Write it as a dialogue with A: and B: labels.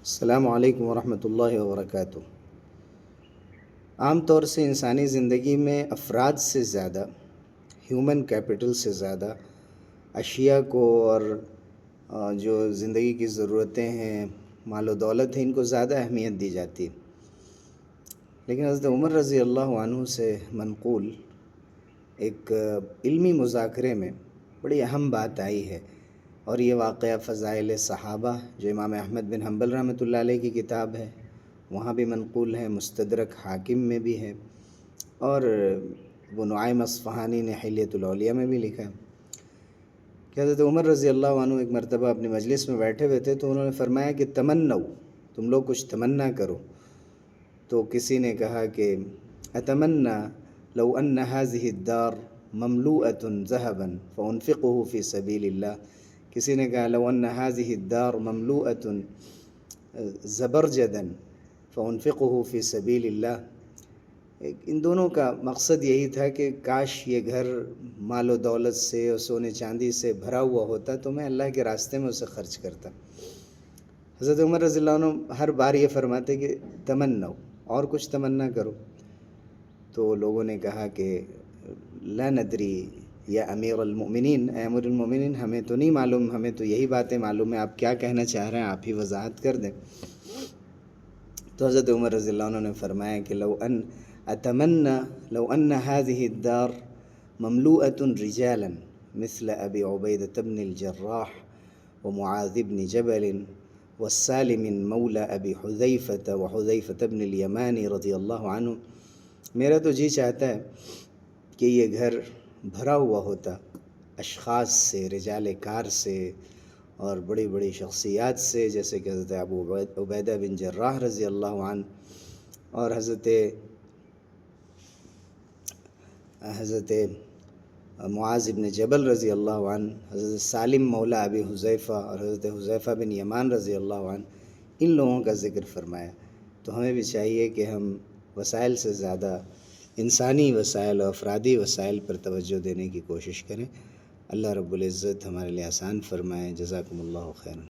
A: السلام علیکم ورحمۃ اللہ وبرکاتہ۔ عام طور سے انسانی زندگی میں افراد سے زیادہ، ہیومن کیپٹل سے زیادہ اشیاء کو اور جو زندگی کی ضرورتیں ہیں، مال و دولت ہے، ان کو زیادہ اہمیت دی جاتی ہے۔ لیکن حضرت عمر رضی اللہ عنہ سے منقول ایک علمی مذاکرے میں بڑی اہم بات آئی ہے، اور یہ واقعہ فضائل صحابہ جو امام احمد بن حنبل رحمۃ اللہ علیہ کی کتاب ہے وہاں بھی منقول ہے، مستدرک حاکم میں بھی ہے، اور ابو نعیم اصفہانی نے حلیۃ الاولیاء میں بھی لکھا ہے کہ حضرت عمر رضی اللہ عنہ ایک مرتبہ اپنی مجلس میں بیٹھے ہوئے تھے تو انہوں نے فرمایا کہ تمنو، تم لوگ کچھ تمنا کرو۔ تو کسی نے کہا کہ اتمنى لو ان هذه الدار مملوءة ذهبا فانفقه في سبيل الله، کسی نے کہا لو ان هذه الدار مملوءة زبرجدا فانفقه في سبيل الله۔ ان دونوں کا مقصد یہی تھا کہ کاش یہ گھر مال و دولت سے اور سونے چاندی سے بھرا ہوا ہوتا تو میں اللہ کے راستے میں اسے خرچ کرتا۔ حضرت عمر رضی اللہ عنہ ہر بار یہ فرماتے کہ تمنو، اور کچھ تمنا کرو۔ تو لوگوں نے کہا کہ لا ندری یا امیر المؤمنین، اے امیر المؤمنین ہمیں تو نہیں معلوم، ہمیں تو یہی باتیں معلوم ہیں، آپ کیا کہنا چاہ رہے ہیں آپ ہی وضاحت کر دیں۔ تو حضرت عمر رضی اللہ عنہ نے فرمایا کہ لو ان هذه الدار مملوءة رجالا مثل ابی عبیدۃ بن الجراح ومعاذ بن جبل والسالم مولى ابی حذیفۃ وحذیفۃ بن الیمانی رضی اللہ عنہ، میرا تو جی چاہتا ہے کہ یہ گھر بھرا ہوا ہوتا اشخاص سے، رجال کار سے، اور بڑی بڑی شخصیات سے، جیسے کہ حضرت ابو عبیدہ بن جراح رضی اللہ عنہ، اور حضرت معاذ بن جبل رضی اللہ عنہ، حضرت سالم مولا ابی حذیفہ اور حضرت حذیفہ بن یمان رضی اللہ عنہ، ان لوگوں کا ذکر فرمایا۔ تو ہمیں بھی چاہیے کہ ہم وسائل سے زیادہ انسانی وسائل اور افرادی وسائل پر توجہ دینے کی کوشش کریں۔ اللہ رب العزت ہمارے لیے آسان فرمائے۔ جزاکم اللہ خیرا۔